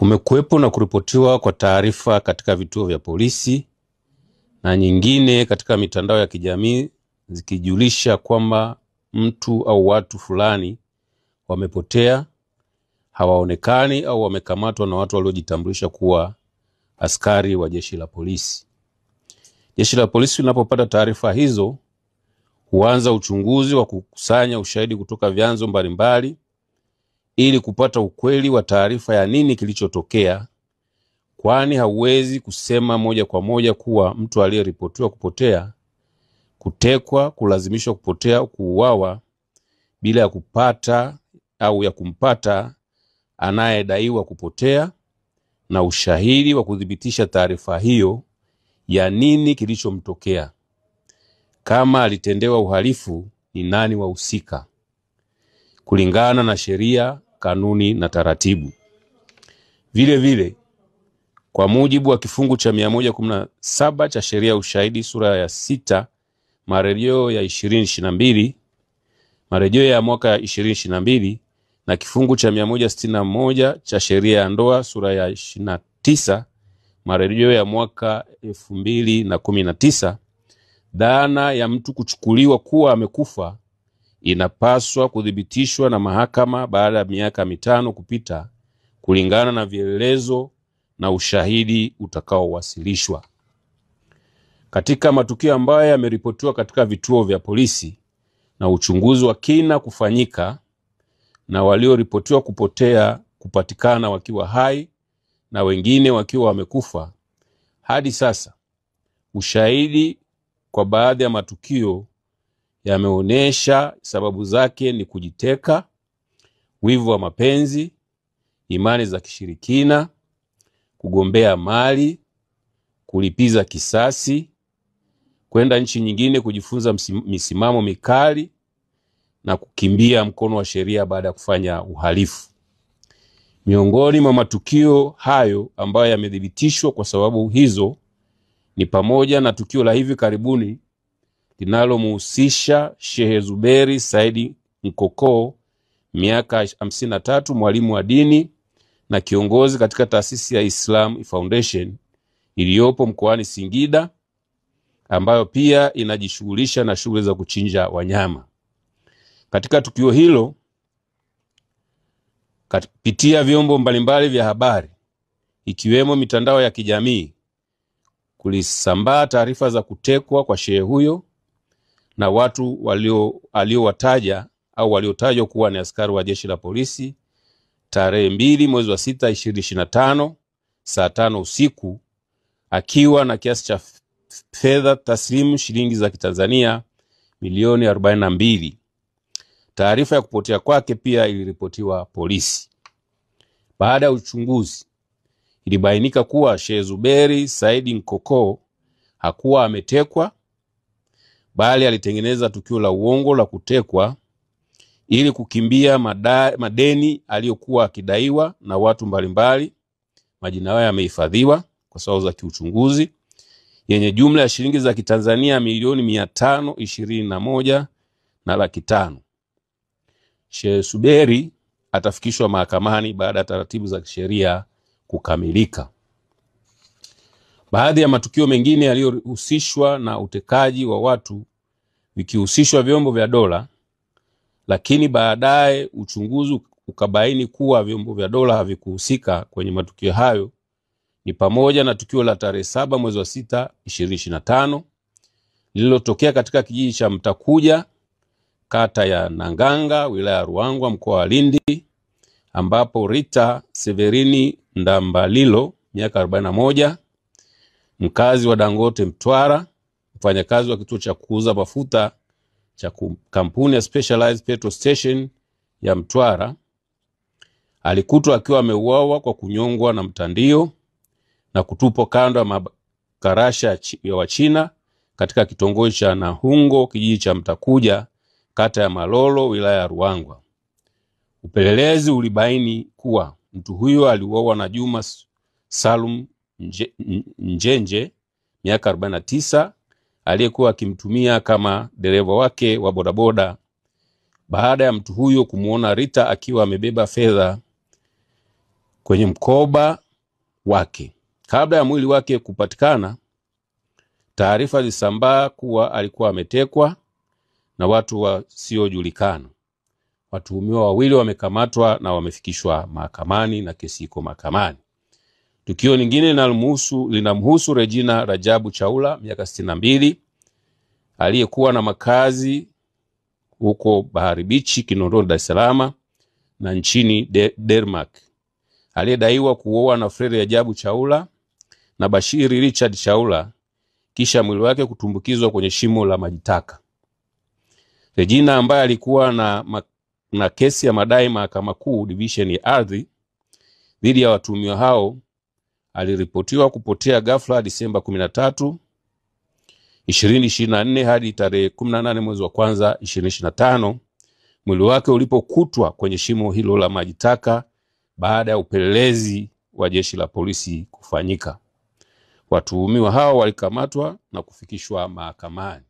Kumekuwepo na kuripotiwa kwa taarifa katika vituo vya polisi na nyingine katika mitandao ya kijamii zikijulisha kwamba mtu au watu fulani wamepotea, hawaonekani au wamekamatwa na watu waliojitambulisha kuwa askari wa jeshi la polisi. Jeshi la polisi linapopata taarifa hizo huanza uchunguzi wa kukusanya ushahidi kutoka vyanzo mbalimbali ili kupata ukweli wa taarifa ya nini kilichotokea, kwani hauwezi kusema moja kwa moja kuwa mtu aliyeripotiwa kupotea, kutekwa, kulazimishwa kupotea au kuuawa bila ya kupata au ya kumpata anayedaiwa kupotea na ushahidi wa kudhibitisha taarifa hiyo ya nini kilichomtokea. Kama alitendewa uhalifu, ni nani wahusika kulingana na sheria, kanuni na taratibu. Vile vile, kwa mujibu wa kifungu cha 117 cha sheria ya ushahidi sura ya 6 marejeo ya 2022, marejeo ya mwaka 2022, na kifungu cha 161 cha sheria ya ndoa sura ya 29 marejeo ya mwaka 2019, dhana ya mtu kuchukuliwa kuwa amekufa inapaswa kudhibitishwa na mahakama baada ya miaka 5 kupita kulingana na vielelezo na ushahidi utakaowasilishwa. Katika matukio ambayo yameripotiwa katika vituo vya polisi na uchunguzi wa kina kufanyika na walioripotiwa kupotea kupatikana wakiwa hai na wengine wakiwa wamekufa, hadi sasa ushahidi kwa baadhi ya matukio yameonyesha sababu zake ni kujiteka, wivu wa mapenzi, imani za kishirikina, kugombea mali, kulipiza kisasi, kwenda nchi nyingine kujifunza misimamo mikali na kukimbia mkono wa sheria baada ya kufanya uhalifu. Miongoni mwa matukio hayo ambayo yamethibitishwa kwa sababu hizo ni pamoja na tukio la hivi karibuni linalomhusisha Sheikh Zuberi Said Nkoko, miaka 53, mwalimu wa dini na kiongozi katika taasisi ya Islam Foundation iliyopo mkoani Singida, ambayo pia inajishughulisha na shughuli za kuchinja wanyama. Katika tukio hilo, kupitia vyombo mbalimbali vya habari ikiwemo mitandao ya kijamii, kulisambaa taarifa za kutekwa kwa shehe huyo na watu waliowataja au waliotajwa kuwa ni askari wa jeshi la polisi tarehe 2 mwezi wa 6 2025 saa 5 usiku, akiwa na kiasi cha fedha taslimu shilingi za Kitanzania milioni 42. Taarifa ya kupotea kwake pia iliripotiwa polisi. Baada ya uchunguzi, ilibainika kuwa Sheikh Zuberi Said Nkoko hakuwa ametekwa, bali alitengeneza tukio la uongo la kutekwa ili kukimbia madeni aliyokuwa akidaiwa na watu mbalimbali. Majina yao yamehifadhiwa kwa sababu za kiuchunguzi, yenye jumla ya shilingi za Kitanzania milioni 521 na laki 5. Sheikh Zuberi atafikishwa mahakamani baada ya taratibu za kisheria kukamilika. Baadhi ya matukio mengine yaliyohusishwa na utekaji wa watu vikihusishwa vyombo vya dola, lakini baadaye uchunguzi ukabaini kuwa vyombo vya dola havikuhusika kwenye matukio hayo, ni pamoja na tukio la tarehe 7 mwezi wa 6 2025 lililotokea katika kijiji cha Mtakuja, kata ya Nanganga, wilaya ya Ruangwa, mkoa wa Lindi, ambapo Rita Severini Ndambalilo, miaka 41, mkazi wa Dangote Mtwara, mfanyakazi wa kituo cha kuuza mafuta cha kampuni ya Specialized Petrol Station ya Mtwara, alikutwa akiwa ameuawa kwa kunyongwa na mtandio na kutupwa kando ya makarasha ya Wachina katika kitongoji cha Nahungo, kijiji cha Mtakuja, kata ya Malolo, wilaya ya Ruangwa. Upelelezi ulibaini kuwa mtu huyo aliuawa na Juma Salum Njenje, miaka 49, aliyekuwa akimtumia kama dereva wake wa bodaboda, baada ya mtu huyo kumuona Rita akiwa amebeba fedha kwenye mkoba wake. Kabla ya mwili wake kupatikana, taarifa zilisambaa kuwa alikuwa ametekwa na watu wasiojulikana. Watuhumiwa wawili wamekamatwa na wamefikishwa mahakamani na kesi iko mahakamani. Tukio lingine linamhusu Regina Rajabu Chaula, miaka 62, aliyekuwa na makazi huko Bahari Beach, Kinondoni, Dar es Salaam na nchini Denmark, aliyedaiwa kuoa na Fred Rajabu Chaula na Bashiri Richard Chaula kisha mwili wake kutumbukizwa kwenye shimo la maji taka. Regina, ambaye alikuwa na kesi ya madai Mahakama Kuu Division ya Ardhi dhidi ya watuhumiwa hao, aliripotiwa kupotea ghafla Disemba 13, 2024 hadi tarehe 18 mwezi wa kwanza 2025, mwili wake ulipokutwa kwenye shimo hilo la maji taka baada ya upelelezi wa jeshi la polisi kufanyika. Watuhumiwa hao walikamatwa na kufikishwa mahakamani.